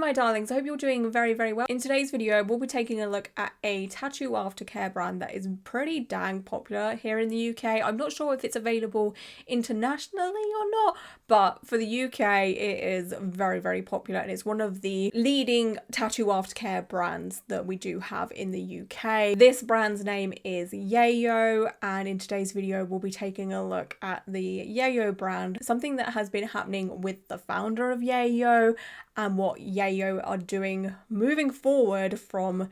my darlings, I hope you're doing very, very well. In today's video, we'll be taking a look at a tattoo aftercare brand that is pretty dang popular here in the UK. I'm not sure if it's available internationally or not, but for the UK, it is very, very popular, and it's one of the leading tattoo aftercare brands that we do have in the UK. This brand's name is YAYO, and in today's video, we'll be taking a look at the YAYO brand, something that has been happening with the founder of YAYO and what YAYO are doing moving forward from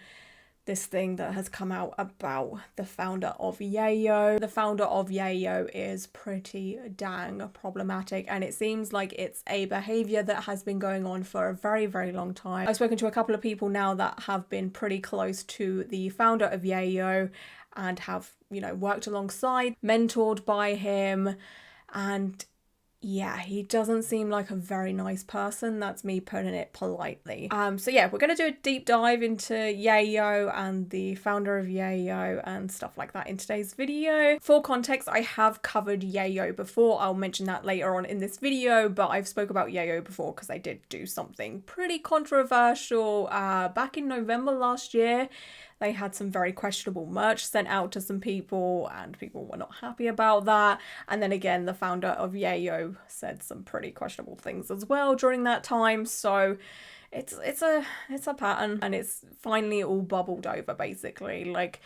this thing that has come out about the founder of YAYO. The founder of YAYO is pretty dang problematic, and it seems like it's a behavior that has been going on for a very, very long time. I've spoken to a couple of people now that have been pretty close to the founder of YAYO and have, you know, worked alongside, mentored by him, and yeah, he doesn't seem like a very nice person. That's me putting it politely. So yeah, we're going to do a deep dive into YAYO and the founder of YAYO and stuff like that in today's video. For context, I have covered YAYO before. I'll mention that later on in this video, but I've spoke about YAYO before because I did do something pretty controversial back in November last year. They had some very questionable merch sent out to some people, and people were not happy about that. And then again, the founder of YAYO said some pretty questionable things as well during that time. So it's a pattern, and it's finally all bubbled over basically. Like,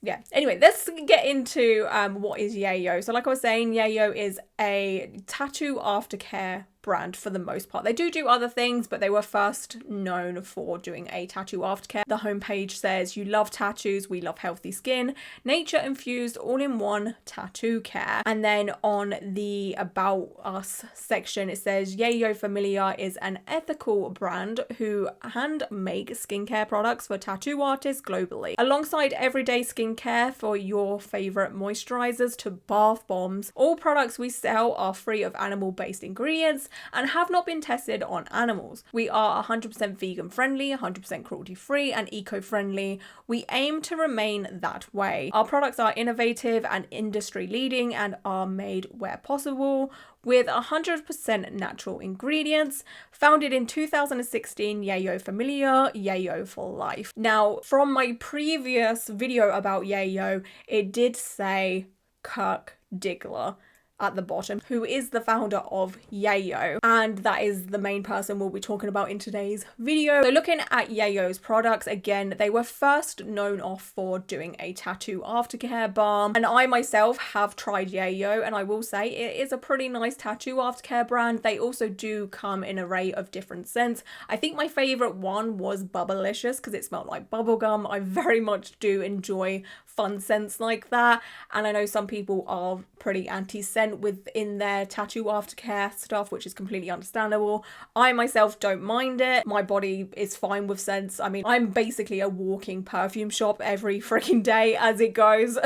yeah. Anyway, let's get into what is YAYO. So like I was saying, YAYO is a tattoo aftercare brand for the most part. They do other things, but they were first known for doing a tattoo aftercare. The homepage says, "You love tattoos, we love healthy skin, nature infused all-in-one tattoo care." And then on the About Us section, it says, "YAYO Familiar is an ethical brand who hand make skincare products for tattoo artists globally. Alongside everyday skincare for your favorite moisturizers to bath bombs, all products we sell are free of animal-based ingredients and have not been tested on animals. We are 100% vegan friendly, 100% cruelty free and eco-friendly. We aim to remain that way. Our products are innovative and industry leading and are made where possible with 100% natural ingredients. Founded in 2016, YAYO Familiar, YAYO for life." Now, from my previous video about YAYO, it did say Kirk Diggler at the bottom, who is the founder of YAYO, and that is the main person we'll be talking about in today's video. So looking at YAYO's products, again, they were first known off for doing a tattoo aftercare balm, and I myself have tried YAYO, and I will say it is a pretty nice tattoo aftercare brand. They also do come in an array of different scents. I think my favorite one was Bubblicious because it smelled like bubblegum. I very much do enjoy fun scents like that, and I know some people are pretty anti-scent within their tattoo aftercare stuff, which is completely understandable. I myself don't mind it. My body is fine with scents. I mean, I'm basically a walking perfume shop every freaking day as it goes.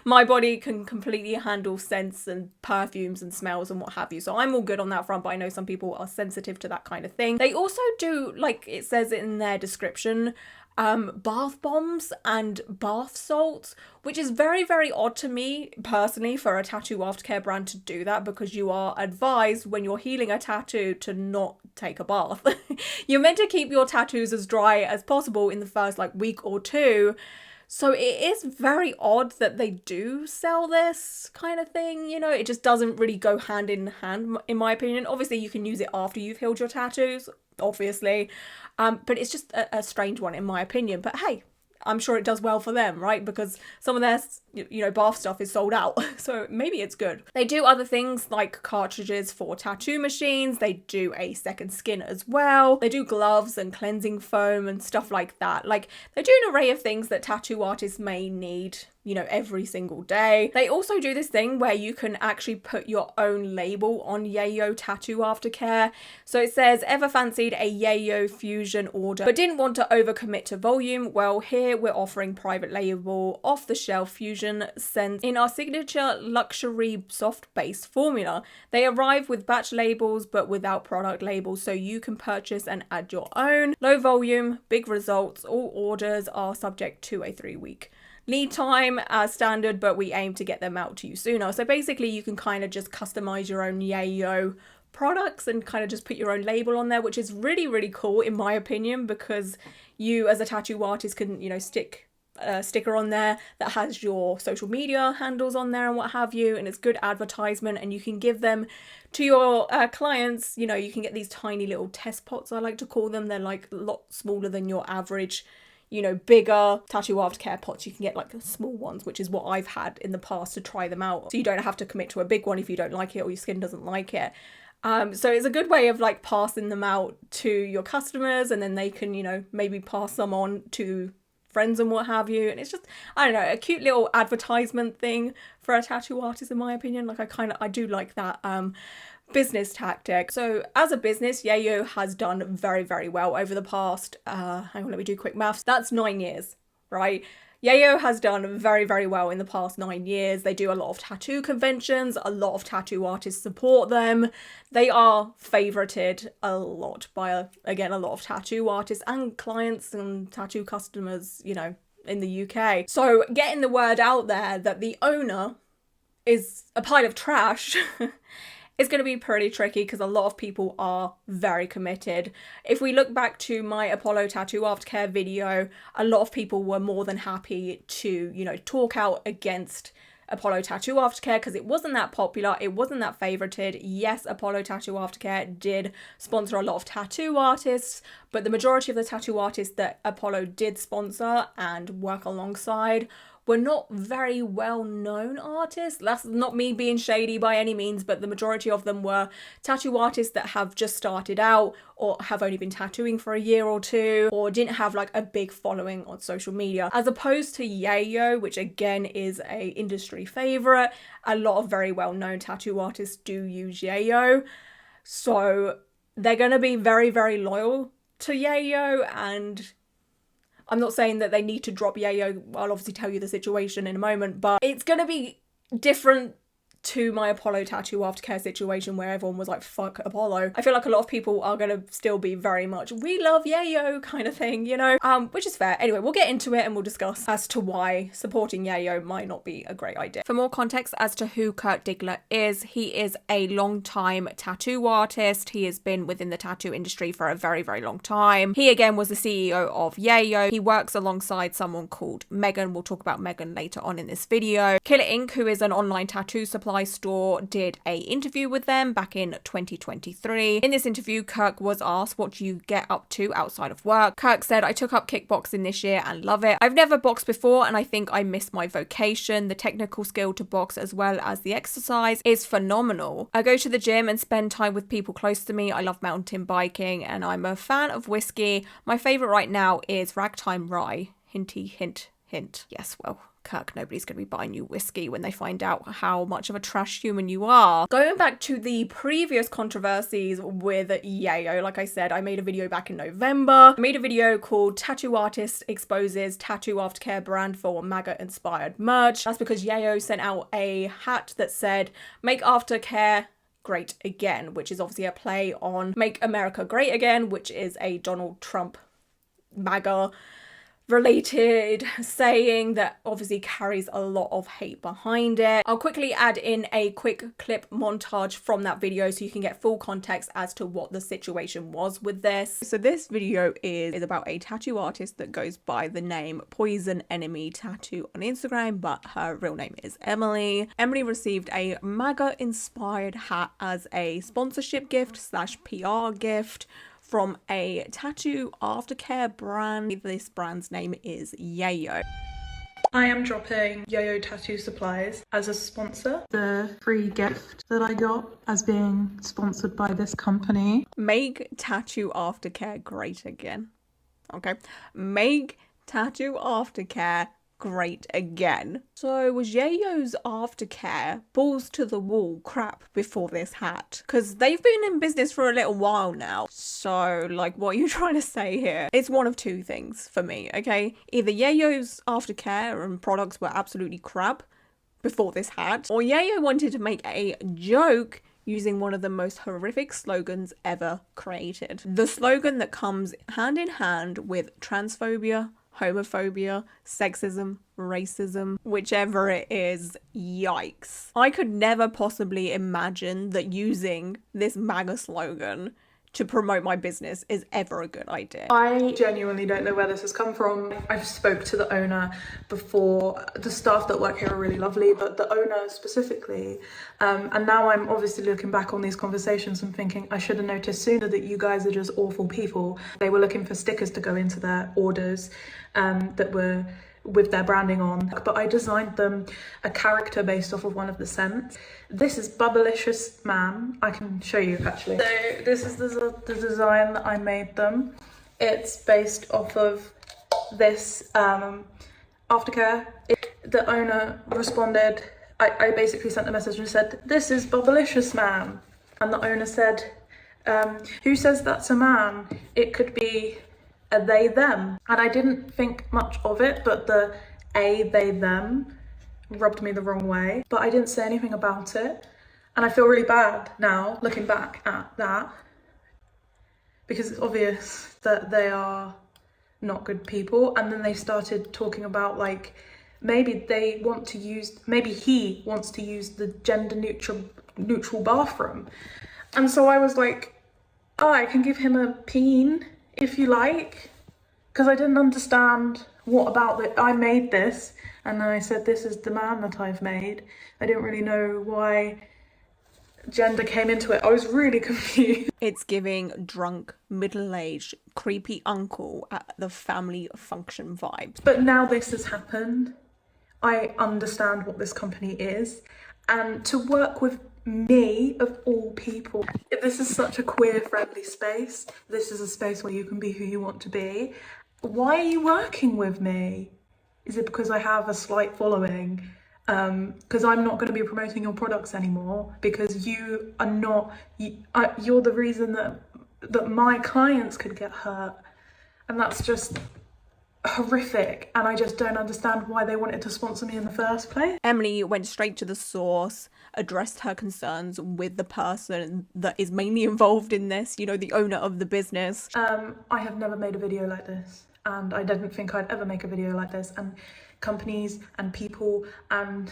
My body can completely handle scents and perfumes and smells and what have you, so I'm all good on that front, but I know some people are sensitive to that kind of thing. They also do, like it says in their description, bath bombs and bath salts, which is very, very odd to me personally for a tattoo aftercare brand to do that, because you are advised when you're healing a tattoo to not take a bath. You're meant to keep your tattoos as dry as possible in the first like week or two. So it is very odd that they do sell this kind of thing, you know, it just doesn't really go hand in hand in my opinion. Obviously you can use it after you've healed your tattoos, obviously, but it's just a strange one in my opinion. But hey, I'm sure it does well for them, right? Because some of their, you know, bath stuff is sold out, so maybe it's good. They do other things like cartridges for tattoo machines. They do a second skin as well. They do gloves and cleansing foam and stuff like that. Like, they do an array of things that tattoo artists may need, you know, every single day. They also do this thing where you can actually put your own label on YAYO tattoo aftercare. So it says, "Ever fancied a YAYO fusion order but didn't want to overcommit to volume? Well, here we're offering private label off-the-shelf fusion scents in our signature luxury soft base formula. They arrive with batch labels but without product labels, so you can purchase and add your own. Low volume, big results. All orders are subject to a 3-week lead time as standard, but we aim to get them out to you sooner." So basically you can kind of just customize your own YAYO products and kind of just put your own label on there, which is really, really cool in my opinion, because you as a tattoo artist can, you know, stick a sticker on there that has your social media handles on there and what have you, and it's good advertisement, and you can give them to your clients. You know, you can get these tiny little test pots, I like to call them. They're like a lot smaller than your average, you know, bigger tattoo aftercare pots. You can get like small ones, which is what I've had in the past to try them out, so you don't have to commit to a big one if you don't like it or your skin doesn't like it. So it's a good way of like passing them out to your customers, and then they can, you know, maybe pass them on to friends and what have you. And it's just, I don't know, a cute little advertisement thing for a tattoo artist in my opinion. Like I do like that business tactic. So as a business, YAYO has done very, very well over the past hang on, let me do quick maths, that's 9 years, right? YAYO has done very, very well in the past 9 years. They do a lot of tattoo conventions. A lot of tattoo artists support them. They are favorited a lot by, again, a lot of tattoo artists and clients and tattoo customers, you know, in the UK. So getting the word out there that the owner is a pile of trash it's going to be pretty tricky, because a lot of people are very committed. If we look back to my Apollo Tattoo Aftercare video, a lot of people were more than happy to, you know, talk out against Apollo Tattoo Aftercare because it wasn't that popular, it wasn't that favorited. Yes, Apollo Tattoo Aftercare did sponsor a lot of tattoo artists, but the majority of the tattoo artists that Apollo did sponsor and work alongside were not very well-known artists. That's not me being shady by any means, but the majority of them were tattoo artists that have just started out or have only been tattooing for a year or two, or didn't have like a big following on social media. As opposed to YAYO, which again is a industry favorite, a lot of very well-known tattoo artists do use YAYO. So they're gonna be very, very loyal to YAYO, and I'm not saying that they need to drop YAYO. I'll obviously tell you the situation in a moment, but it's going to be different to my Apollo Tattoo Aftercare situation where everyone was like, fuck Apollo. I feel like a lot of people are going to still be very much, we love YAYO kind of thing, you know, which is fair. Anyway, we'll get into it and we'll discuss as to why supporting YAYO might not be a great idea. For more context as to who Kirk Diggler is, he is a long-time tattoo artist. He has been within the tattoo industry for a very, very long time. He again was the CEO of YAYO. He works alongside someone called Megan. We'll talk about Megan later on in this video. Killer Ink, who is an online tattoo supply store, did a interview with them back in 2023. In this interview, Kirk was asked, what do you get up to outside of work? Kirk said, I took up kickboxing this year and love it. I've never boxed before and I think I missed my vocation. The technical skill to box as well as the exercise is phenomenal. I go to the gym and spend time with people close to me. I love mountain biking and I'm a fan of whiskey. My favourite right now is Ragtime Rye. Hinty, hint, hint. Yes, well, Kirk, nobody's going to be buying you whiskey when they find out how much of a trash human you are. Going back to the previous controversies with YAYO, like I said, I made a video back in November. I made a video called Tattoo Artist Exposes Tattoo Aftercare Brand for MAGA Inspired Merch. That's because YAYO sent out a hat that said, make aftercare great again, which is obviously a play on Make America Great Again, which is a Donald Trump MAGA related saying that obviously carries a lot of hate behind it. I'll quickly add in a quick clip montage from that video so you can get full context as to what the situation was with this. So this video is about a tattoo artist that goes by the name Poison Enemy Tattoo on Instagram, but her real name is Emily. Emily received a MAGA inspired hat as a sponsorship gift / PR gift from a tattoo aftercare brand. This brand's name is YAYO. I am dropping YAYO Tattoo Supplies as a sponsor. The free gift that I got as being sponsored by this company. Make tattoo aftercare great again. Okay. Make tattoo aftercare great again. So was YAYO's aftercare balls to the wall crap before this hat? Because they've been in business for a little while now. So like, what are you trying to say here? It's one of two things for me, okay? Either YAYO's aftercare and products were absolutely crap before this hat, or YAYO wanted to make a joke using one of the most horrific slogans ever created. The slogan that comes hand in hand with transphobia, homophobia, sexism, racism, whichever it is, yikes. I could never possibly imagine that using this MAGA slogan to promote my business is ever a good idea. I genuinely don't know where this has come from. I've spoke to the owner before. The staff that work here are really lovely, but the owner specifically, and now I'm obviously looking back on these conversations and thinking I should have noticed sooner that you guys are just awful people. They were looking for stickers to go into their orders that were with their branding on, but I designed them a character based off of one of the scents. This is Bubblicious Man. I can show you actually. So this is the design that I made them. It's based off of this Aftercare. The owner responded, I basically sent the message and said, "This is Bubblicious Man." And the owner said, "Who says that's a man? It could be a they, them." And I didn't think much of it, but the a, they, them rubbed me the wrong way. But I didn't say anything about it. And I feel really bad now, looking back at that, because it's obvious that they are not good people. And then they started talking about, like, maybe he wants to use the gender neutral bathroom. And so I was like, oh, I can give him a peen if you like, because I didn't understand what about it. I made this and then I said, this is the man that I've made. I didn't really know why gender came into it. I was really confused. It's giving drunk, middle-aged, creepy uncle at the family function vibes. But now this has happened, I understand what this company is, and to work with me, of all people, this is such a queer friendly space. This is a space where you can be who you want to be. Why are you working with me? Is it because I have a slight following? Because I'm not going to be promoting your products anymore, because you are not, you're the reason that my clients could get hurt, and that's just horrific, and I just don't understand why they wanted to sponsor me in the first place. Emily went straight to the source, addressed her concerns with the person that is mainly involved in this, you know, the owner of the business. I have never made a video like this, and I didn't think I'd ever make a video like this, and companies and people and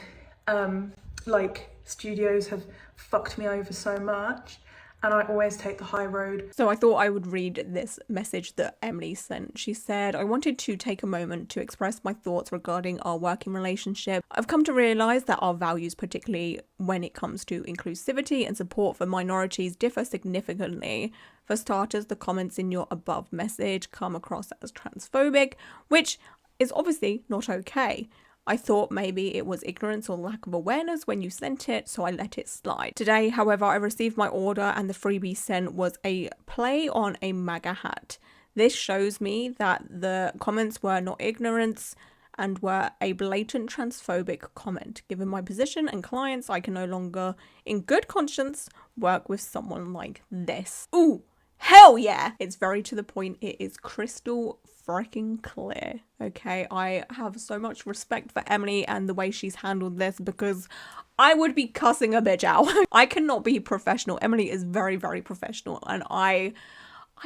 like studios have fucked me over so much, and I always take the high road. So I thought I would read this message that Emily sent. She said, "I wanted to take a moment to express my thoughts regarding our working relationship. I've come to realise that our values, particularly when it comes to inclusivity and support for minorities, differ significantly. For starters, the comments in your above message come across as transphobic, which is obviously not okay. I thought maybe it was ignorance or lack of awareness when you sent it, so I let it slide. Today, however, I received my order and the freebie sent was a play on a MAGA hat. This shows me that the comments were not ignorance and were a blatant transphobic comment. Given my position and clients, I can no longer, in good conscience, work with someone like this." Ooh, hell yeah! It's very to the point. It is crystal freaking clear. Okay, I have so much respect for Emily and the way she's handled this, because I would be cussing a bitch out. I cannot be professional. Emily is very, very professional, and I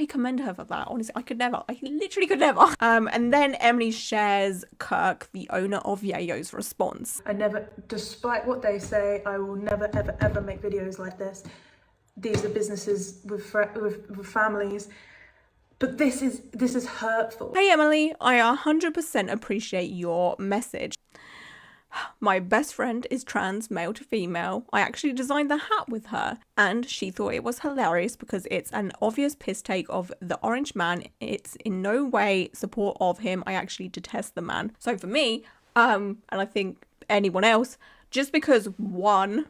commend her for that. Honestly, I literally could never. And then Emily shares Kirk, the owner of YAYO's response. I never, despite what they say, I will never, ever, ever make videos like this. These are businesses with families. But this is hurtful. Hey Emily, I 100% appreciate your message. My best friend is trans, male to female. I actually designed the hat with her, and she thought it was hilarious because it's an obvious piss take of the orange man. It's in no way support of him. I actually detest the man. So for me, and I think anyone else, just because one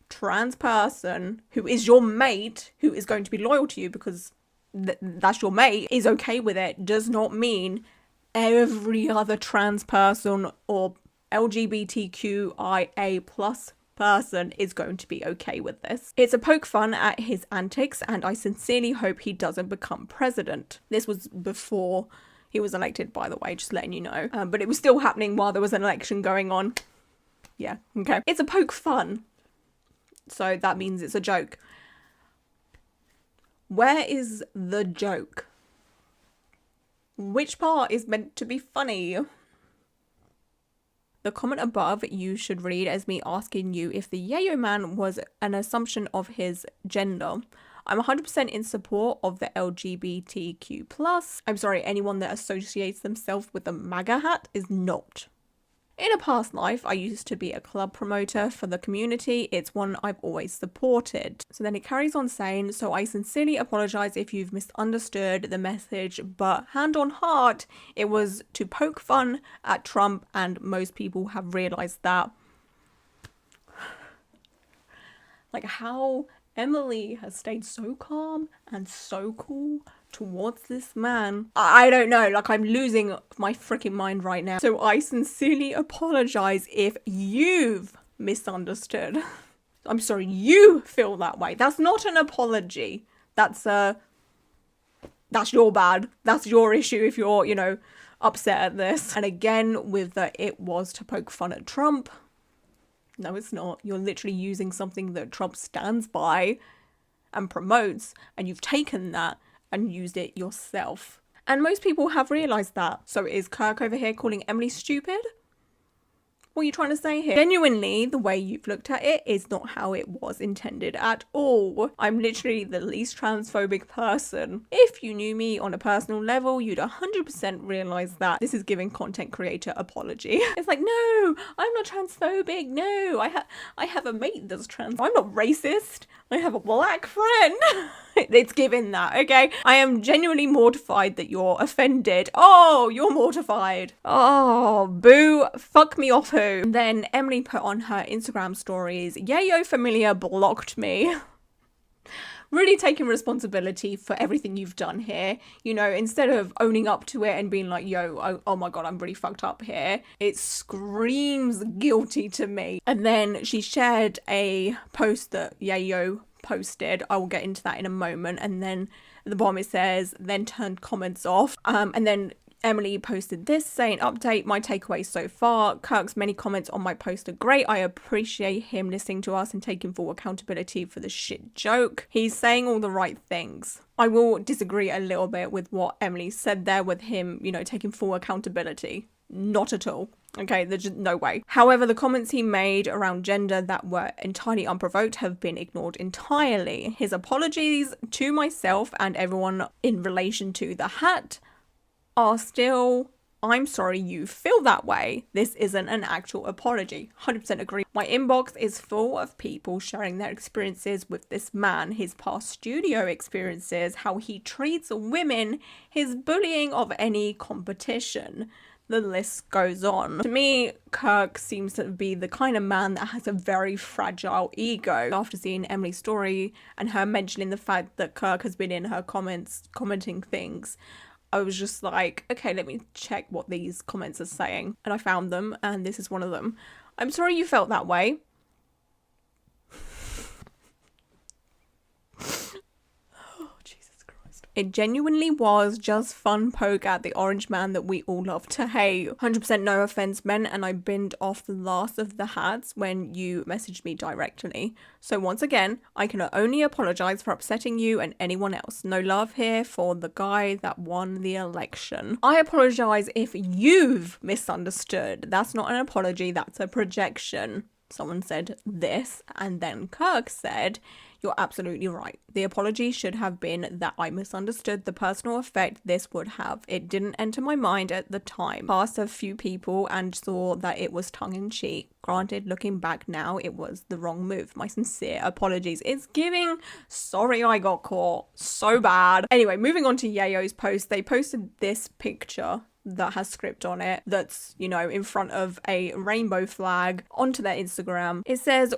trans person who is your mate, who is going to be loyal to you because that's your mate, is okay with it, does not mean every other trans person or LGBTQIA plus person is going to be okay with this. It's a poke fun at his antics, and I sincerely hope he doesn't become president. This was before he was elected, by the way, just letting you know. But it was still happening while there was an election going on. Yeah, okay. It's a poke fun, so that means it's a joke. Where is the joke? Which part is meant to be funny? The comment above you should read as me asking you if the Yayo man was an assumption of his gender. I'm 100% in support of the LGBTQ+. I'm sorry, anyone that associates themselves with the MAGA hat is not. In a past life, I used to be a club promoter for the community. It's one I've always supported. So then it carries on saying, so I sincerely apologise if you've misunderstood the message, but hand on heart, it was to poke fun at Trump, and most people have realised that. Like how Emily has stayed so calm and so cool towards this man. I don't know, like I'm losing my freaking mind right now. So I sincerely apologize if you've misunderstood. I'm sorry, you feel that way. That's not an apology. That's your bad. That's your issue if you're, you know, upset at this. And again, with the it was to poke fun at Trump. No, it's not. You're literally using something that Trump stands by and promotes, and you've taken that and used it yourself. And most people have realised that. So is Kirk over here calling Emily stupid? What are you trying to say here? Genuinely, the way you've looked at it is not how it was intended at all. I'm literally the least transphobic person. If you knew me on a personal level, you'd 100% realise that this is giving content creator apology. It's like, no, I'm not transphobic. No, I have a mate that's trans. I'm not racist. I have a black friend. It's given that, okay? I am genuinely mortified that you're offended. Oh, you're mortified. Oh, boo. Fuck me off, who? And then Emily put on her Instagram stories, Yayo familiar blocked me. Really taking responsibility for everything you've done here. You know, instead of owning up to it and being like, yo, oh my God, I'm really fucked up here. It screams guilty to me. And then she shared a post that Yayo posted. I will get into that in a moment. And then at the bottom it says, then turned comments off. And then Emily posted this saying, update, my takeaways so far. Kirk's many comments on my post are great. I appreciate him listening to us and taking full accountability for the shit joke. He's saying all the right things. I will disagree a little bit with what Emily said there with him, you know, taking full accountability. Not at all. Okay, there's just no way. However, the comments he made around gender that were entirely unprovoked have been ignored entirely. His apologies to myself and everyone in relation to the hat are still, I'm sorry you feel that way. This isn't an actual apology. 100% agree. My inbox is full of people sharing their experiences with this man, his past studio experiences, how he treats women, his bullying of any competition. The list goes on. To me, Kirk seems to be the kind of man that has a very fragile ego. After seeing Emily's story and her mentioning the fact that Kirk has been in her comments, commenting things, I was just like, okay, let me check what these comments are saying. And I found them, and this is one of them. I'm sorry you felt that way. It genuinely was just fun poke at the orange man that we all love to hate. 100% no offense meant, and I binned off the last of the hats when you messaged me directly. So once again, I can only apologize for upsetting you and anyone else. No love here for the guy that won the election. I apologize if you've misunderstood. That's not an apology, that's a projection. Someone said this, and then Kirk said, you're absolutely right. The apology should have been that I misunderstood the personal effect this would have. It didn't enter my mind at the time. Asked a few people and saw that it was tongue-in-cheek. Granted, looking back now, it was the wrong move. My sincere apologies. It's giving sorry I got caught so bad. Anyway, moving on to Yayo's post. They posted this picture that has script on it that's, you know, in front of a rainbow flag onto their Instagram. It says,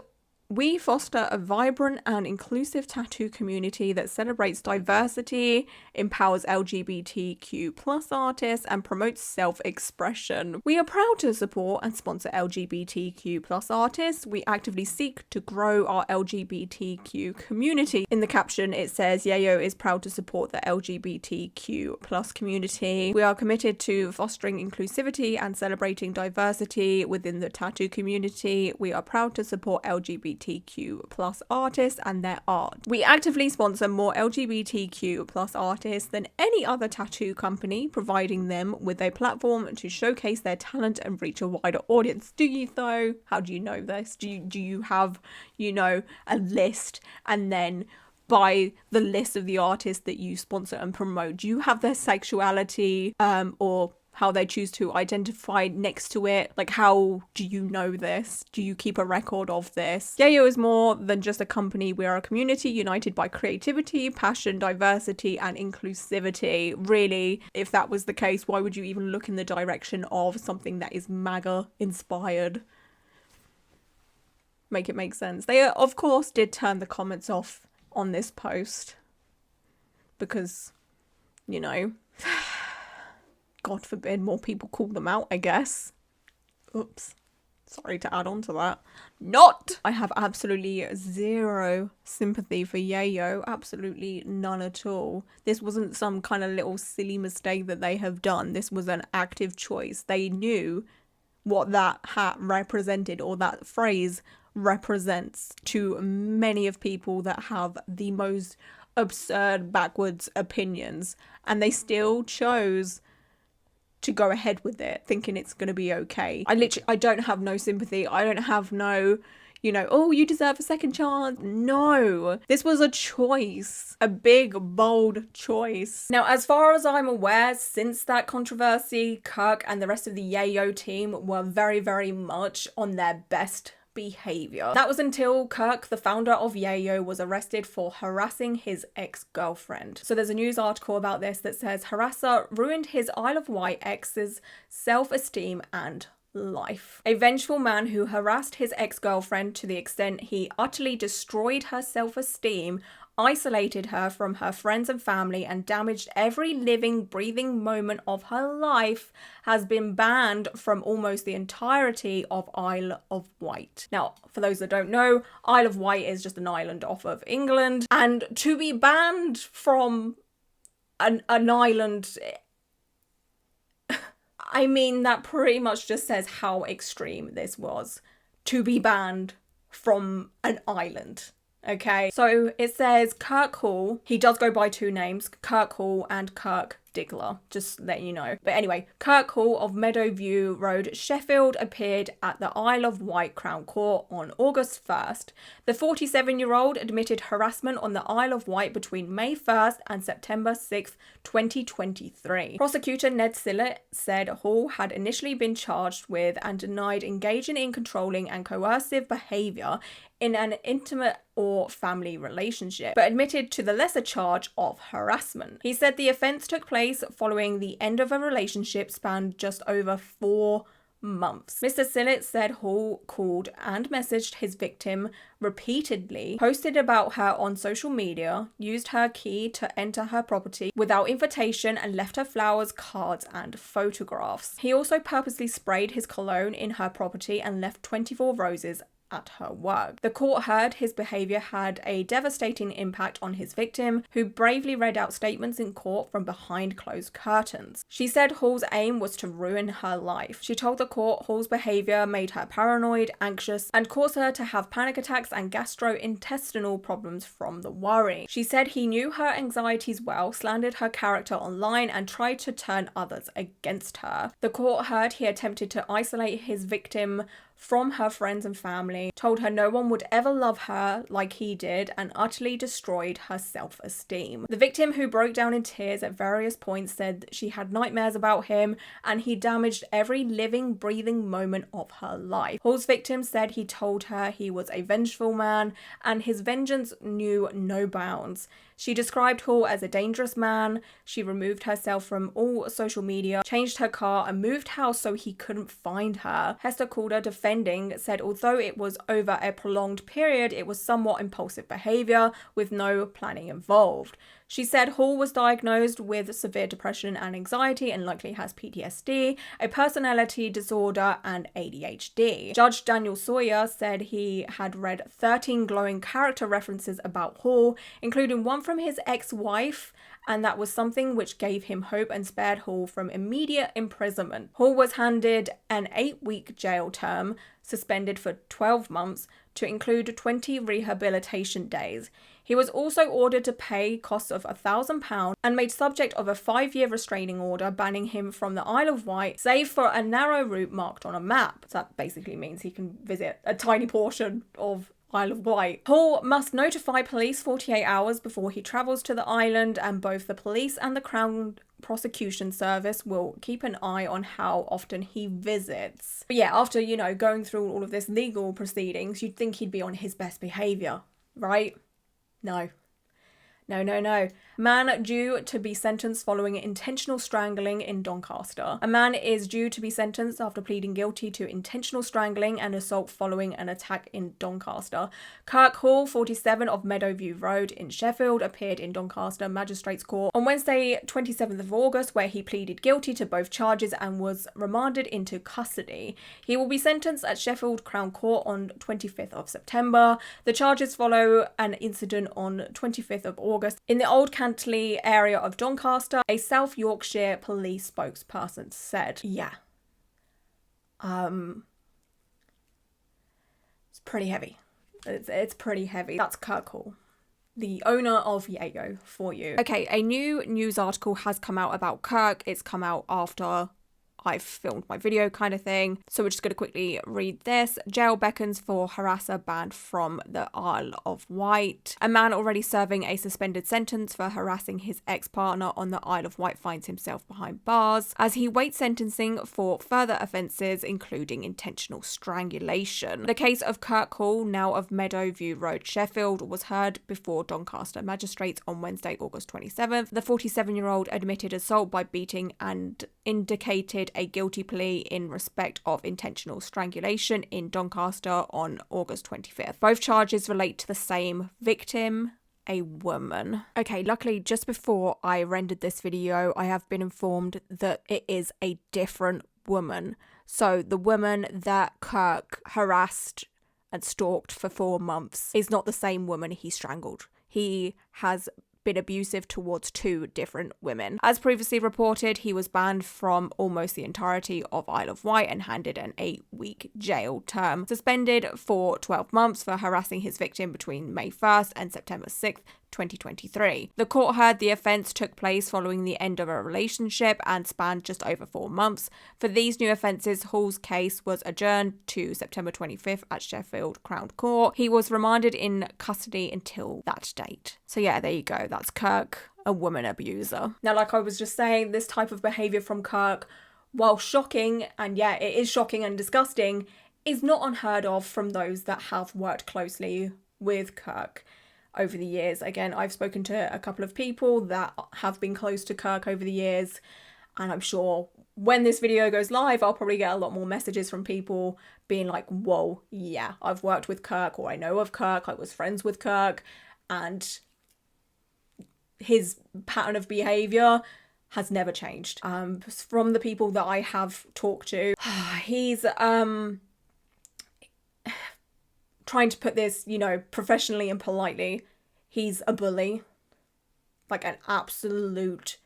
we foster a vibrant and inclusive tattoo community that celebrates diversity, empowers LGBTQ plus artists, and promotes self-expression. We are proud to support and sponsor LGBTQ plus artists. We actively seek to grow our LGBTQ community. In the caption, it says, Yayo is proud to support the LGBTQ plus community. We are committed to fostering inclusivity and celebrating diversity within the tattoo community. We are proud to support LGBTQ LGBTQ plus artists and their art. We actively sponsor more LGBTQ plus artists than any other tattoo company, providing them with a platform to showcase their talent and reach a wider audience. Do you though? How do you know this? Do you have, you know, a list, and then by the list of the artists that you sponsor and promote, do you have their sexuality or how they choose to identify next to it? Like, how do you know this? Do you keep a record of this? YAYO is more than just a company. We are a community united by creativity, passion, diversity, and inclusivity. Really, if that was the case, why would you even look in the direction of something that is MAGA inspired? Make it make sense. They, of course, did turn the comments off on this post because, you know, God forbid more people call them out, I guess. Oops. Sorry to add on to that. I have absolutely zero sympathy for YAYO. Absolutely none at all. This wasn't some kind of little silly mistake that they have done. This was an active choice. They knew what that hat represented, or that phrase represents, to many of people that have the most absurd, backwards opinions. And they still chose to go ahead with it, thinking it's going to be okay. I don't have no sympathy. I don't have no, you know, oh, you deserve a second chance. No, this was a choice, a big, bold choice. Now, as far as I'm aware, since that controversy, Kirk and the rest of the YAYO team were very, very much on their best behavior. That was until Kirk, the founder of YAYO, was arrested for harassing his ex-girlfriend. So there's a news article about this that says harasser ruined his Isle of Wight ex's self-esteem and life. A vengeful man who harassed his ex-girlfriend to the extent he utterly destroyed her self-esteem, isolated her from her friends and family, and damaged every living, breathing moment of her life, has been banned from almost the entirety of Isle of Wight. Now, for those that don't know, Isle of Wight is just an island off of England, and to be banned from an island, I mean, that pretty much just says how extreme this was. To be banned from an island. Okay, so it says Kirk Hall. He does go by two names, Kirk Hall and Kirk Diggler, just letting you know. But anyway, Kirk Hall of Meadowview Road, Sheffield, appeared at the Isle of Wight Crown Court on August 1st. The 47-year-old admitted harassment on the Isle of Wight between May 1st and September 6th, 2023. Prosecutor Ned Sillett said Hall had initially been charged with and denied engaging in controlling and coercive behaviour in an intimate or family relationship, but admitted to the lesser charge of harassment. He said the offence took place following the end of a relationship spanned just over 4 months. Mr. Sillett said Hall called and messaged his victim repeatedly, posted about her on social media, used her key to enter her property without invitation, and left her flowers, cards, and photographs. He also purposely sprayed his cologne in her property and left 24 roses at her work. The court heard his behaviour had a devastating impact on his victim, who bravely read out statements in court from behind closed curtains. She said Hall's aim was to ruin her life. She told the court Hall's behaviour made her paranoid, anxious, and caused her to have panic attacks and gastrointestinal problems from the worry. She said he knew her anxieties well, slandered her character online, and tried to turn others against her. The court heard he attempted to isolate his victim from her friends and family, told her no one would ever love her like he did, and utterly destroyed her self-esteem. The victim, who broke down in tears at various points, said she had nightmares about him and he damaged every living, breathing moment of her life. Hall's victim said he told her he was a vengeful man and his vengeance knew no bounds. She described Hall as a dangerous man. She removed herself from all social media, changed her car, and moved house so he couldn't find her. Hester Calder, defending, said although it was over a prolonged period, it was somewhat impulsive behaviour with no planning involved. She said Hall was diagnosed with severe depression and anxiety and likely has PTSD, a personality disorder, and ADHD. Judge Daniel Sawyer said he had read 13 glowing character references about Hall, including one from his ex-wife, and that was something which gave him hope and spared Hall from immediate imprisonment. Hall was handed an 8-week jail term, suspended for 12 months, to include 20 rehabilitation days. He was also ordered to pay costs of £1,000 and made subject of a 5-year restraining order banning him from the Isle of Wight, save for a narrow route marked on a map. So that basically means he can visit a tiny portion of Isle of Wight. Hall must notify police 48 hours before he travels to the island, and both the police and the Crown Prosecution Service will keep an eye on how often he visits. But yeah, after, you know, going through all of this legal proceedings, you'd think he'd be on his best behaviour, right? No. No, no, no. Man due to be sentenced following intentional strangling in Doncaster. A man is due to be sentenced after pleading guilty to intentional strangling and assault following an attack in Doncaster. Kirk Hall, 47, of Meadowview Road in Sheffield, appeared in Doncaster Magistrates Court on Wednesday, 27th of August, where he pleaded guilty to both charges and was remanded into custody. He will be sentenced at Sheffield Crown Court on 25th of September. The charges follow an incident on 25th of August in the Old Cantley area of Doncaster, a South Yorkshire police spokesperson said. Yeah. It's pretty heavy. It's pretty heavy. That's Kirk Hall, the owner of YAYO, for you. Okay, a new news article has come out about Kirk. It's come out after I've filmed my video kind of thing. So we're just going to quickly read this. Jail beckons for harasser banned from the Isle of Wight. A man already serving a suspended sentence for harassing his ex-partner on the Isle of Wight finds himself behind bars as he waits sentencing for further offences, including intentional strangulation. The case of Kirk Hall, now of Meadowview Road, Sheffield, was heard before Doncaster magistrates on Wednesday, August 27th. The 47-year-old admitted assault by beating and indicated a guilty plea in respect of intentional strangulation in Doncaster on August 25th. Both charges relate to the same victim, a woman. Okay, luckily just before I rendered this video, I have been informed that it is a different woman. So the woman that Kirk harassed and stalked for 4 months is not the same woman he strangled. He has been abusive towards 2 different women. As previously reported, he was banned from almost the entirety of Isle of Wight and handed an 8-week jail term. Suspended for 12 months for harassing his victim between May 1st and September 6th, 2023. The court heard the offence took place following the end of a relationship and spanned just over 4 months. For these new offences, Hall's case was adjourned to September 25th at Sheffield Crown Court. He was remanded in custody until that date. So yeah, there you go. That's Kirk, a woman abuser. Now, like I was just saying, this type of behaviour from Kirk, while shocking, and yeah, it is shocking and disgusting, is not unheard of from those that have worked closely with Kirk over the years. Again, I've spoken to a couple of people that have been close to Kirk over the years, and I'm sure when this video goes live, I'll probably get a lot more messages from people being like, whoa, yeah, I've worked with Kirk, or I know of Kirk, I was friends with Kirk, and his pattern of behaviour has never changed. From the people that I have talked to, he's trying to put this, you know, professionally and politely, he's a bully, like an absolute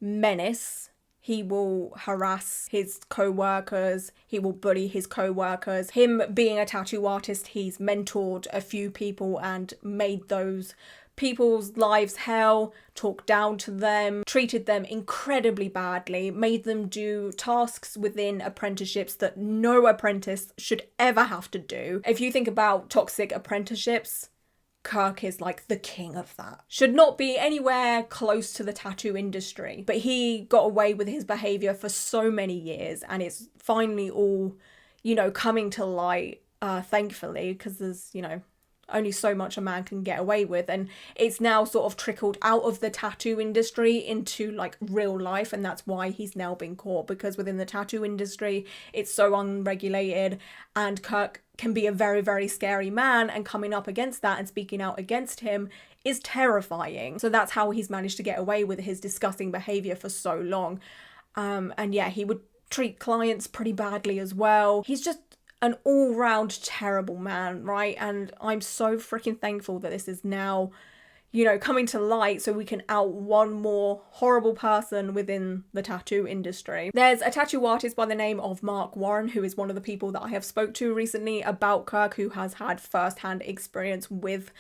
menace. He will harass his co-workers, he will bully his co-workers. Him being a tattoo artist, he's mentored a few people and made those people's lives hell, talked down to them, treated them incredibly badly, made them do tasks within apprenticeships that no apprentice should ever have to do. If you think about toxic apprenticeships, Kirk is like the king of that. Should not be anywhere close to the tattoo industry, but he got away with his behaviour for so many years, and it's finally all, you know, coming to light, thankfully, because there's, you know, only so much a man can get away with, and it's now sort of trickled out of the tattoo industry into like real life, and that's why he's now been caught, because within the tattoo industry it's so unregulated, and Kirk can be a very, very scary man, and coming up against that and speaking out against him is terrifying. So that's how he's managed to get away with his disgusting behaviour for so long. And yeah, he would treat clients pretty badly as well. He's just an all-round terrible man, right? And I'm so freaking thankful that this is now, you know, coming to light so we can out one more horrible person within the tattoo industry. There's a tattoo artist by the name of Mark Warren, who is one of the people that I have spoke to recently about Kirk, who has had first-hand experience with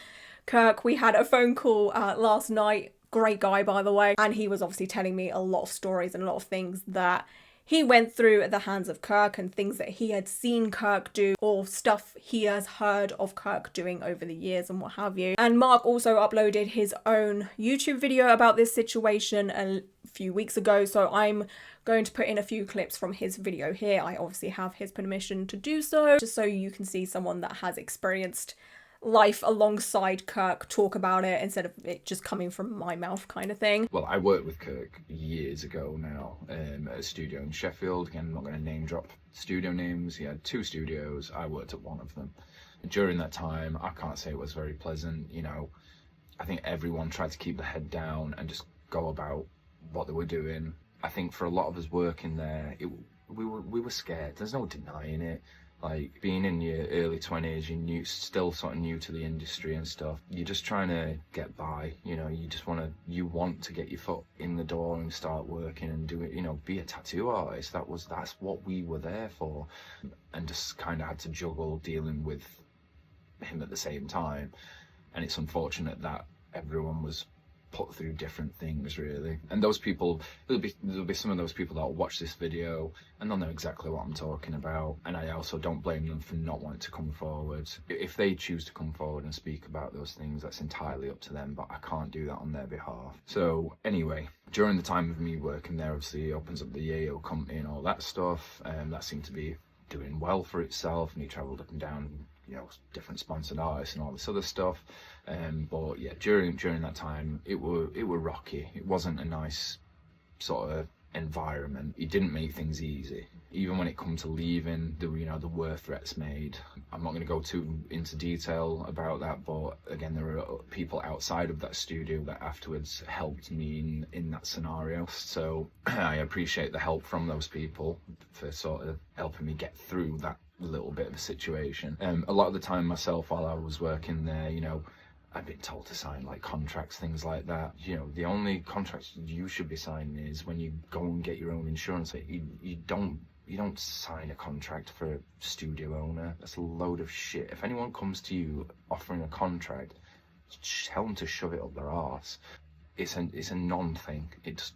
Kirk. We had a phone call last night. Great guy, by the way. And he was obviously telling me a lot of stories and a lot of things that he went through at the hands of Kirk, and things that he had seen Kirk do, or stuff he has heard of Kirk doing over the years and what have you. And Mark also uploaded his own YouTube video about this situation a few weeks ago, so I'm going to put in a few clips from his video here. I obviously have his permission to do so, just so you can see someone that has experienced life alongside Kirk talk about it, instead of it just coming from my mouth kind of thing. Well, I worked with Kirk years ago now at a studio in Sheffield. Again, I'm not going to name drop studio names. He had 2 studios. I worked at one of them. And during that time, I can't say it was very pleasant. You know, I think everyone tried to keep their head down and just go about what they were doing. I think for a lot of us working there, we were scared. There's no denying it. Like, being in your early 20s, you're still sort of new to the industry and stuff. You're just trying to get by, you know. You want to get your foot in the door and start working and do it, you know, be a tattoo artist. That's what we were there for. And just kind of had to juggle dealing with him at the same time. And it's unfortunate that everyone was put through different things, really. And those people, there'll be some of those people that will watch this video and they'll know exactly what I'm talking about. And I also don't blame them for not wanting to come forward. If they choose to come forward and speak about those things, that's entirely up to them, but I can't do that on their behalf. So anyway, during the time of me working there, obviously he opens up the YAYO company and all that stuff, and that seemed to be doing well for itself, and he travelled up and down, you know, different sponsored artists and all this other stuff. But yeah, during that time, it were rocky. It wasn't a nice sort of environment. He didn't make things easy. Even when it come to leaving, there were threats made. I'm not going to go too into detail about that, but again, there were people outside of that studio that afterwards helped me in that scenario. So I appreciate the help from those people for sort of helping me get through that little bit of a situation. A lot of the time myself, while I was working there, you know, I've been told to sign like contracts, things like that. You know, the only contracts you should be signing is when you go and get your own insurance. You don't sign a contract for a studio owner. That's a load of shit. If anyone comes to you offering a contract, tell them to shove it up their arse. It's a non-thing. It's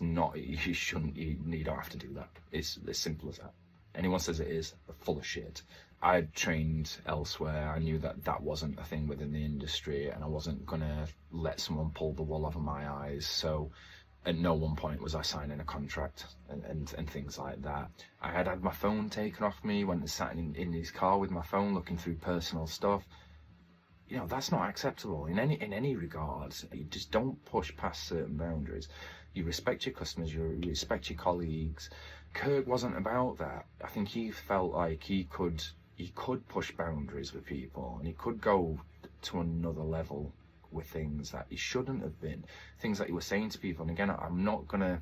not. You don't have to do that. It's as simple as that. Anyone says it is, they're full of shit. I trained elsewhere. I knew that wasn't a thing within the industry, and I wasn't gonna let someone pull the wool over my eyes. So at no one point was I signing a contract and things like that. I had my phone taken off me, went and sat in his car with my phone looking through personal stuff. You know, that's not acceptable in any regards. You just don't push past certain boundaries. You respect your customers, you respect your colleagues. Kirk wasn't about that. I think he felt like he could push boundaries with people, and he could go to another level with things that he shouldn't have been, things that he was saying to people. And again, I'm not gonna,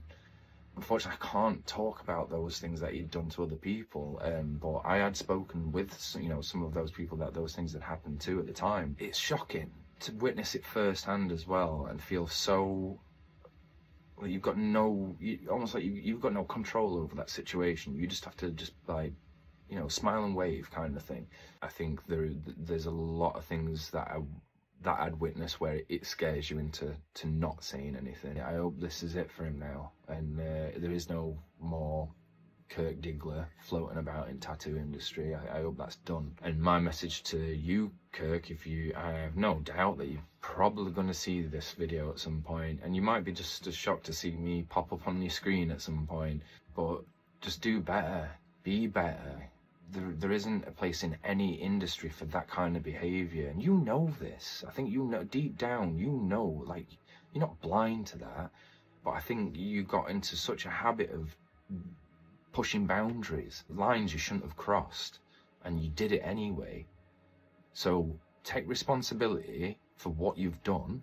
unfortunately, I can't talk about those things that he'd done to other people, but I had spoken with, you know, some of those people that those things had happened to at the time. It's shocking to witness it firsthand as well, and feel so like you've got almost like you've got no control over that situation. You just have to like, you know, smile and wave kind of thing. I think there's a lot of things that I'd witnessed where it scares you into not saying anything. I hope this is it for him now, and there is no more Kirk Diggler floating about in tattoo industry. I hope that's done. And my message to you, Kirk, I have no doubt that you're probably going to see this video at some point, and you might be just as shocked to see me pop up on your screen at some point, but just do better, be better. There isn't a place in any industry for that kind of behaviour, and you know this. I think you know, deep down, you know, like, you're not blind to that, but I think you got into such a habit of pushing boundaries, lines you shouldn't have crossed, and you did it anyway. So take responsibility for what you've done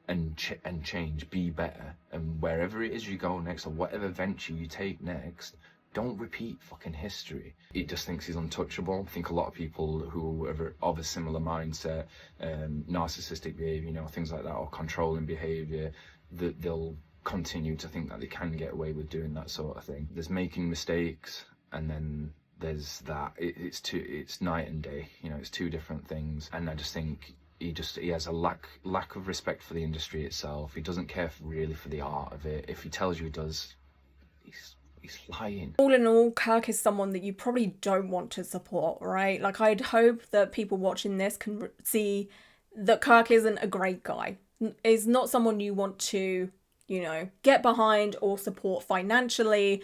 and change, be better, and wherever it is you go next, or whatever venture you take next, don't repeat fucking history. He just thinks he's untouchable. I think a lot of people who are of a similar mindset, narcissistic behaviour, you know, things like that, or controlling behaviour, that they'll continue to think that they can get away with doing that sort of thing. There's making mistakes, and then there's that. It's night and day. You know, it's two different things. And I just think he has a lack of respect for the industry itself. He doesn't care really for the art of it. If he tells you he does, he's lying. All in all, Kirk is someone that you probably don't want to support, right? Like, I'd hope that people watching this can see that Kirk isn't a great guy. Is not someone you want to, you know, get behind or support financially,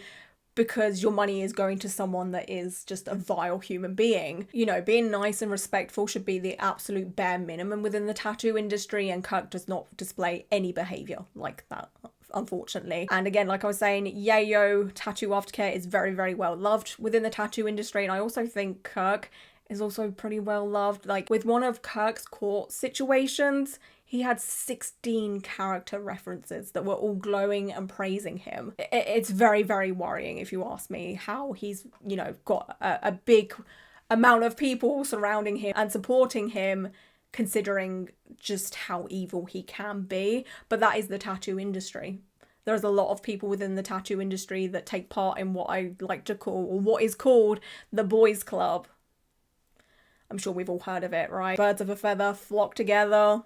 because your money is going to someone that is just a vile human being. You know, being nice and respectful should be the absolute bare minimum within the tattoo industry, and Kirk does not display any behaviour like that, unfortunately. And again, like I was saying, YAYO Tattoo Aftercare is very, very well loved within the tattoo industry, and I also think Kirk is also pretty well loved. Like, with one of Kirk's court situations, he had 16 character references that were all glowing and praising him. It's very, very worrying, if you ask me, how he's, you know, got a big amount of people surrounding him and supporting him, considering just how evil he can be. But that is the tattoo industry. There's a lot of people within the tattoo industry that take part in what I like to call, or what is called, the boys club. I'm sure we've all heard of it, right? Birds of a feather flock together.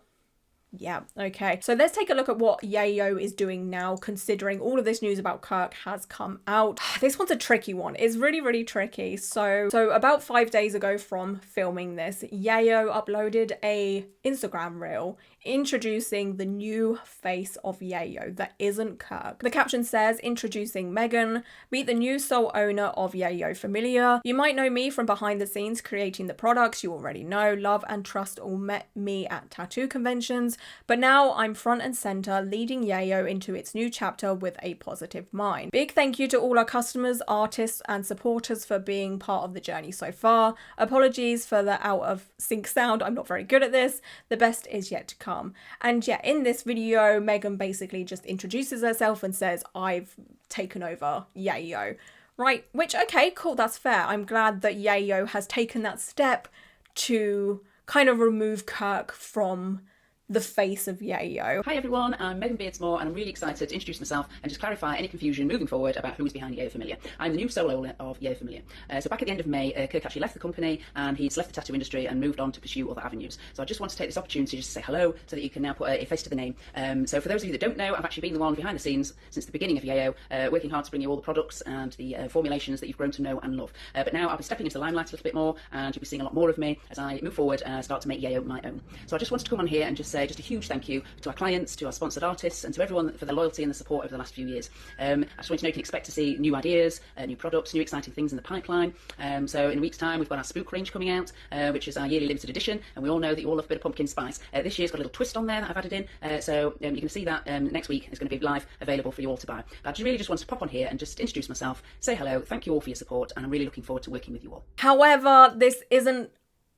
Yeah, okay. So let's take a look at what YAYO is doing now, considering all of this news about Kirk has come out. This one's a tricky one. It's really, really tricky. So about 5 days ago from filming this, YAYO uploaded a Instagram reel introducing the new face of YAYO that isn't Kirk. The caption says, "Introducing Megan, meet the new sole owner of YAYO Familiar. You might know me from behind the scenes creating the products you already know, love and trust all met me at tattoo conventions, but now I'm front and center leading YAYO into its new chapter with a positive mind. Big thank you to all our customers, artists and supporters for being part of the journey so far. Apologies for the out of sync sound, I'm not very good at this. The best is yet to come." And yeah, in this video, Megan basically just introduces herself and says, "I've taken over YAYO." Right, which, okay, cool, that's fair. I'm glad that YAYO has taken that step to kind of remove Kirk from the face of YAYO. Hi everyone, I'm Megan Beardsmore and I'm really excited to introduce myself and just clarify any confusion moving forward about who is behind YAYO Familiar. I'm the new sole owner of YAYO Familiar. So back at the end of May, Kirk actually left the company and he's left the tattoo industry and moved on to pursue other avenues. So I just want to take this opportunity just to say hello so that you can now put a face to the name. So for those of you that don't know, I've actually been the one behind the scenes since the beginning of YAYO, working hard to bring you all the products and the formulations that you've grown to know and love. But now I'll be stepping into the limelight a little bit more and you'll be seeing a lot more of me as I move forward and start to make YAYO my own. So I just wanted to come on here and just say just a huge thank you to our clients, to our sponsored artists and to everyone for their loyalty and the support over the last few years. I just want you to know you can expect to see new ideas, new products, new exciting things in the pipeline. So in a week's time we've got our Spook range coming out, which is our yearly limited edition, and we all know that you all love a bit of pumpkin spice. This year's got a little twist on there that I've added in, so you can see that next week. It's going to be live, available for you all to buy. But I really just wanted to pop on here and just introduce myself, say hello, thank you all for your support, and I'm really looking forward to working with you all. However, this isn't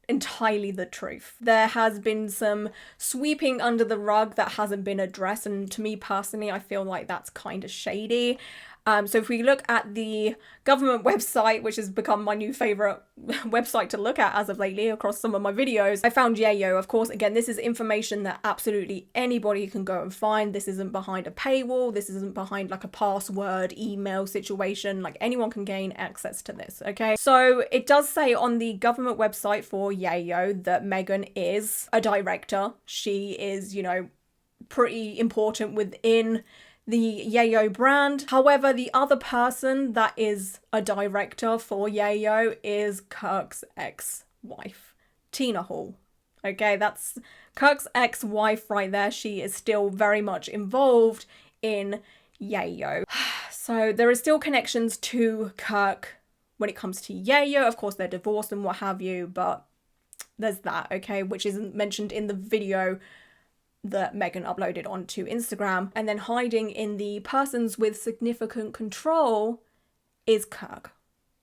entirely the truth. There has been some sweeping under the rug that hasn't been addressed, and to me personally, I feel like that's kind of shady. So if we look at the government website, which has become my new favourite website to look at as of lately across some of my videos, I found YAYO. Of course, again, this is information that absolutely anybody can go and find. This isn't behind a paywall. This isn't behind like a password email situation. Like, anyone can gain access to this, okay? So it does say on the government website for YAYO that Megan is a director. She is, you know, pretty important within the YAYO brand. However, the other person that is a director for YAYO is Kirk's ex-wife, Tina Hall. Okay, that's Kirk's ex-wife right there. She is still very much involved in YAYO. So there is still connections to Kirk when it comes to YAYO. Of course, they're divorced and what have you, but there's that, okay, which isn't mentioned in the video that Megan uploaded onto Instagram. And then hiding in the persons with significant control is Kirk.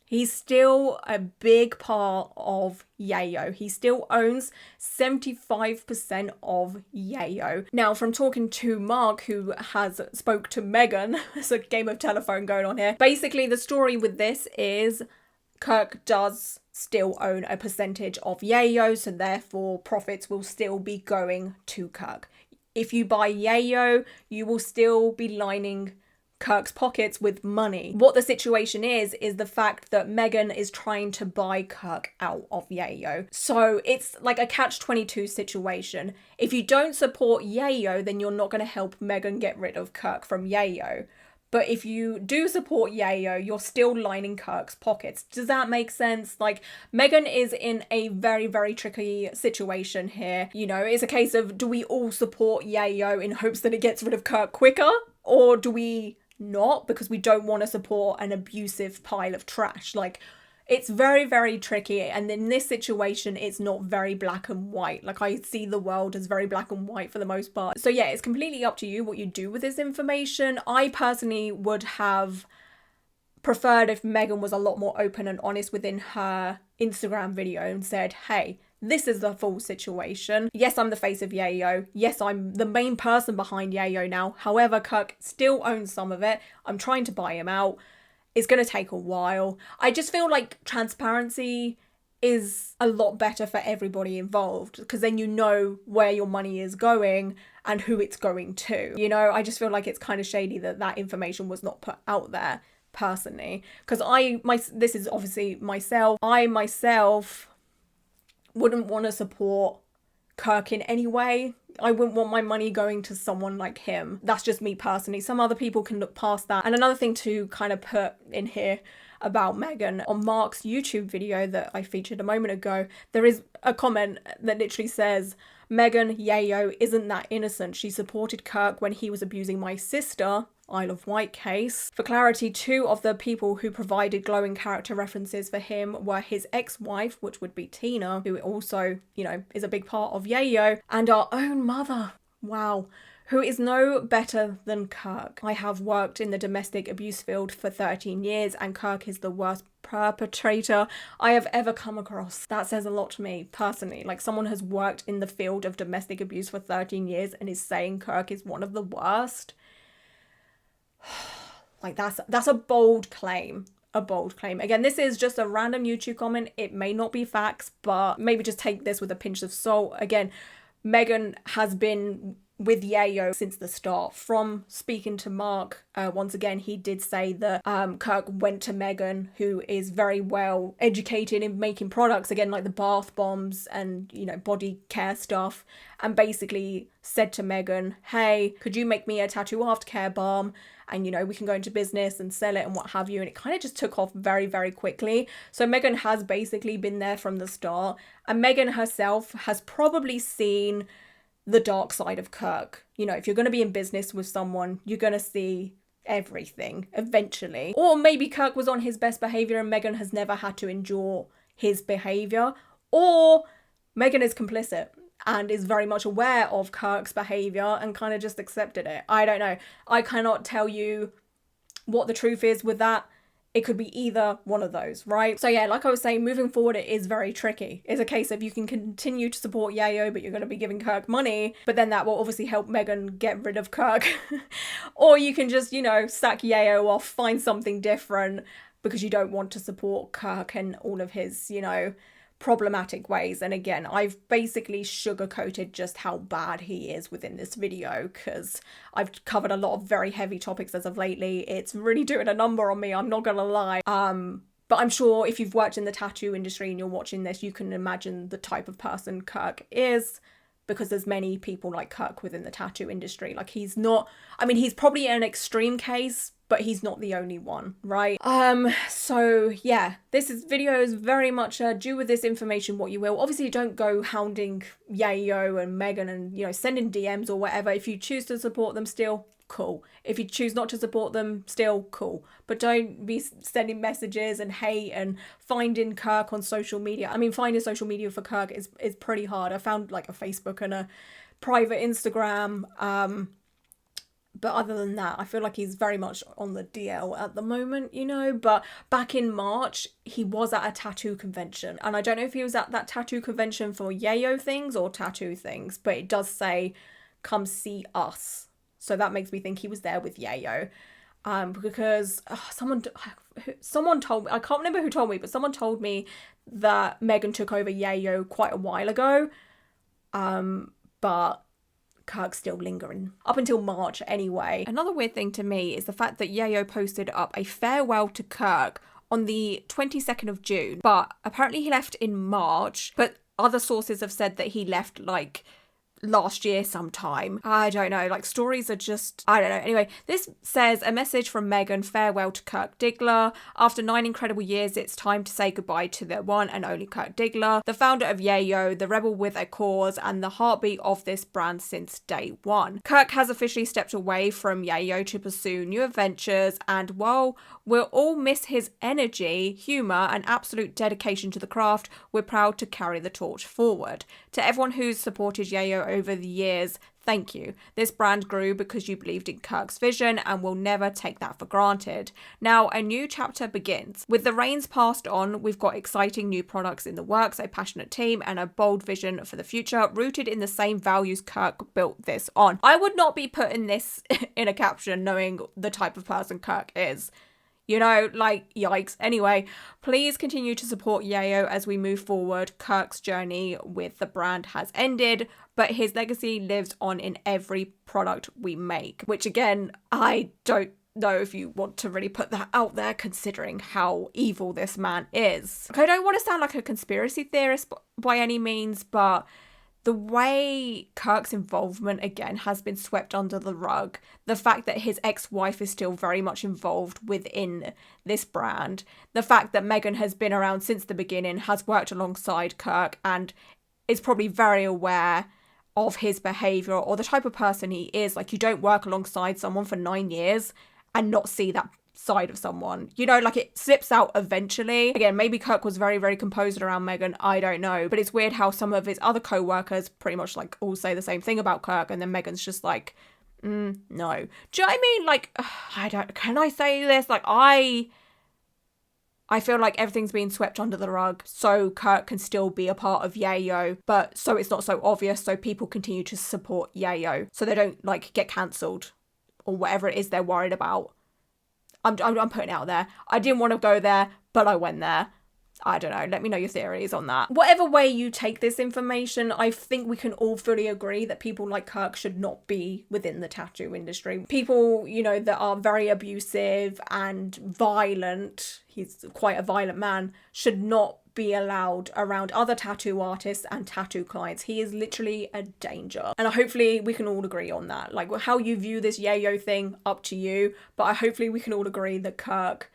He's still a big part of YAYO. He still owns 75% of YAYO. Now, from talking to Mark, who has spoke to Megan, there's a game of telephone going on here. Basically, the story with this is Kirk does still own a percentage of YAYO, so therefore profits will still be going to Kirk. If you buy YAYO, you will still be lining Kirk's pockets with money. What the situation is the fact that Megan is trying to buy Kirk out of YAYO. So it's like a catch-22 situation. If you don't support YAYO, then you're not going to help Megan get rid of Kirk from YAYO. But if you do support YAYO, you're still lining Kirk's pockets. Does that make sense? Like, Megan is in a very, very tricky situation here. You know, it's a case of, do we all support YAYO in hopes that it gets rid of Kirk quicker? Or do we not, because we don't want to support an abusive pile of trash? Like, it's very, very tricky, and in this situation it's not very black and white. Like, I see the world as very black and white for the most part. So yeah, it's completely up to you what you do with this information. I personally would have preferred if Megan was a lot more open and honest within her Instagram video and said, hey, this is the full situation. Yes, I'm the face of YAYO. Yes, I'm the main person behind YAYO now. However, Kirk still owns some of it. I'm trying to buy him out. It's going to take a while. I just feel like transparency is a lot better for everybody involved, because then you know where your money is going and who it's going to. You know, I just feel like it's kind of shady that that information was not put out there personally, because this is obviously myself. I myself wouldn't want to support Kirk in any way. I wouldn't want my money going to someone like him. That's just me personally. Some other people can look past that. And another thing to kind of put in here about Megan, on Marc's YouTube video that I featured a moment ago, there is a comment that literally says, Megan YAYO isn't that innocent. She supported Kirk when he was abusing my sister. Isle of Wight case. For clarity, 2 of the people who provided glowing character references for him were his ex-wife, which would be Tina, who also, you know, is a big part of YAYO, and our own mother. Wow. Who is no better than Kirk. I have worked in the domestic abuse field for 13 years, and Kirk is the worst perpetrator I have ever come across. That says a lot to me personally. Like, someone has worked in the field of domestic abuse for 13 years and is saying Kirk is one of the worst. Like, that's a bold claim. A bold claim. Again, this is just a random YouTube comment. It may not be facts, but maybe just take this with a pinch of salt. Again, Megan has been with YAYO since the start. From speaking to Marc, once again, he did say that Kirk went to Megan, who is very well educated in making products, again, like the bath bombs and, you know, body care stuff, and basically said to Megan, hey, could you make me a tattoo aftercare balm? And, you know, we can go into business and sell it and what have you. And it kind of just took off very, very quickly. So Megan has basically been there from the start. And Megan herself has probably seen the dark side of Kirk. You know, if you're going to be in business with someone, you're going to see everything eventually. Or maybe Kirk was on his best behavior and Megan has never had to endure his behavior. Or Megan is complicit and is very much aware of Kirk's behavior and kind of just accepted it. I don't know. I cannot tell you what the truth is with that. It could be either one of those, right? So yeah, like I was saying, moving forward, it is very tricky. It's a case of you can continue to support YAYO, but you're going to be giving Kirk money, but then that will obviously help Megan get rid of Kirk. Or you can just, you know, sack YAYO off, find something different because you don't want to support Kirk and all of his, you know, problematic ways. And again, I've basically sugarcoated just how bad he is within this video because I've covered a lot of very heavy topics as of lately. It's really doing a number on me, I'm not gonna lie. But I'm sure if you've worked in the tattoo industry and you're watching this, you can imagine the type of person Kirk is, because there's many people like Kirk within the tattoo industry. Like, he's not, I mean, he's probably an extreme case, but he's not the only one, right? So yeah, this video is very much do with this information what you will. Obviously, don't go hounding YAYO and Megan and, you know, sending DMs or whatever. If you choose to support them, still cool. If you choose not to support them, still cool. But don't be sending messages and hate and finding Kirk on social media. I mean, finding social media for Kirk is pretty hard. I found like a Facebook and a private Instagram. But other than that, I feel like he's very much on the DL at the moment, you know. But back in March, he was at a tattoo convention. And I don't know if he was at that tattoo convention for YAYO things or tattoo things. But it does say, come see us. So that makes me think he was there with YAYO. Because someone told me, I can't remember who told me, but someone told me that Megan took over YAYO quite a while ago. But Kirk's still lingering up until March anyway. Another weird thing to me is the fact that YAYO posted up a farewell to Kirk on the 22nd of June, but apparently he left in March, but other sources have said that he left like last year sometime. I don't know, like stories are just, I don't know. Anyway, this says a message from Megan, farewell to Kirk Diggler. After 9 incredible years, it's time to say goodbye to the one and only Kirk Diggler, the founder of YAYO, the rebel with a cause, and the heartbeat of this brand since day one. Kirk has officially stepped away from YAYO to pursue new adventures, and while we'll all miss his energy, humour, and absolute dedication to the craft, we're proud to carry the torch forward. To everyone who's supported YAYO over the years, thank you. This brand grew because you believed in Kirk's vision, and we'll never take that for granted. Now, a new chapter begins. With the reins passed on, we've got exciting new products in the works, a passionate team, and a bold vision for the future, rooted in the same values Kirk built this on. I would not be putting this in a caption knowing the type of person Kirk is. You know, like, yikes. Anyway, please continue to support YAYO as we move forward. Kirk's journey with the brand has ended, but his legacy lives on in every product we make. Which, again, I don't know if you want to really put that out there, considering how evil this man is. I don't want to sound like a conspiracy theorist by any means, but the way Kirk's involvement, again, has been swept under the rug, the fact that his ex-wife is still very much involved within this brand, the fact that Megan has been around since the beginning, has worked alongside Kirk, and is probably very aware of his behaviour or the type of person he is. Like, you don't work alongside someone for 9 years and not see that side of someone, you know, like it slips out eventually. Again, maybe Kirk was very, very composed around Megan, I don't know, but it's weird how some of his other co-workers pretty much like all say the same thing about Kirk, and then Megan's just like, no. Do you know what I mean? Like, can I say this? Like, I feel like everything's being swept under the rug so Kirk can still be a part of YAYO, but so it's not so obvious, so people continue to support YAYO so they don't like get cancelled or whatever it is they're worried about. I'm putting it out there. I didn't want to go there, but I went there. I don't know. Let me know your theories on that. Whatever way you take this information, I think we can all fully agree that people like Kirk should not be within the tattoo industry. People, you know, that are very abusive and violent, he's quite a violent man, should not be allowed around other tattoo artists and tattoo clients. He is literally a danger. And hopefully we can all agree on that. Like, how you view this YAYO thing, up to you. But hopefully we can all agree that Kirk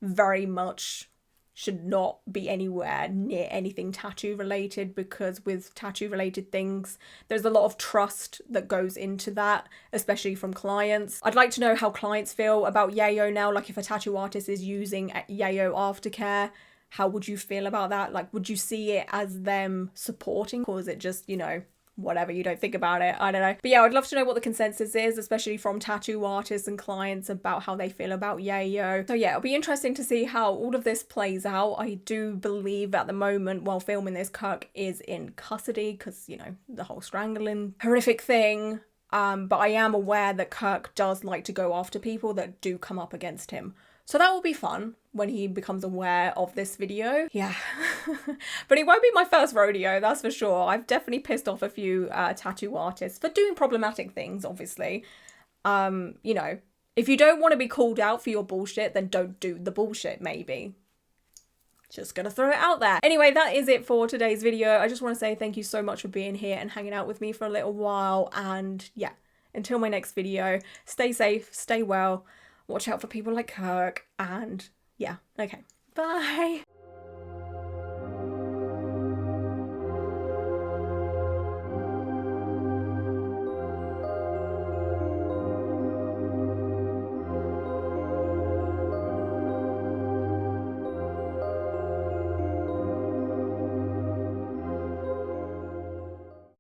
very much should not be anywhere near anything tattoo related, because with tattoo related things, there's a lot of trust that goes into that, especially from clients. I'd like to know how clients feel about YAYO now. Like, if a tattoo artist is using YAYO Aftercare, how would you feel about that? Like, would you see it as them supporting, or is it just, you know, whatever, you don't think about it? I don't know. But yeah, I'd love to know what the consensus is, especially from tattoo artists and clients, about how they feel about YAYO. So yeah, it'll be interesting to see how all of this plays out. I do believe at the moment, while filming this, Kirk is in custody because, you know, the whole strangling horrific thing. But I am aware that Kirk does like to go after people that do come up against him. So that will be fun when he becomes aware of this video. Yeah. But it won't be my first rodeo, that's for sure. I've definitely pissed off a few tattoo artists for doing problematic things, obviously. You know, if you don't want to be called out for your bullshit, then don't do the bullshit, maybe. Just gonna throw it out there. Anyway, that is it for today's video. I just want to say thank you so much for being here and hanging out with me for a little while. And yeah, until my next video, stay safe, stay well. Watch out for people like Kirk, and yeah, okay, bye.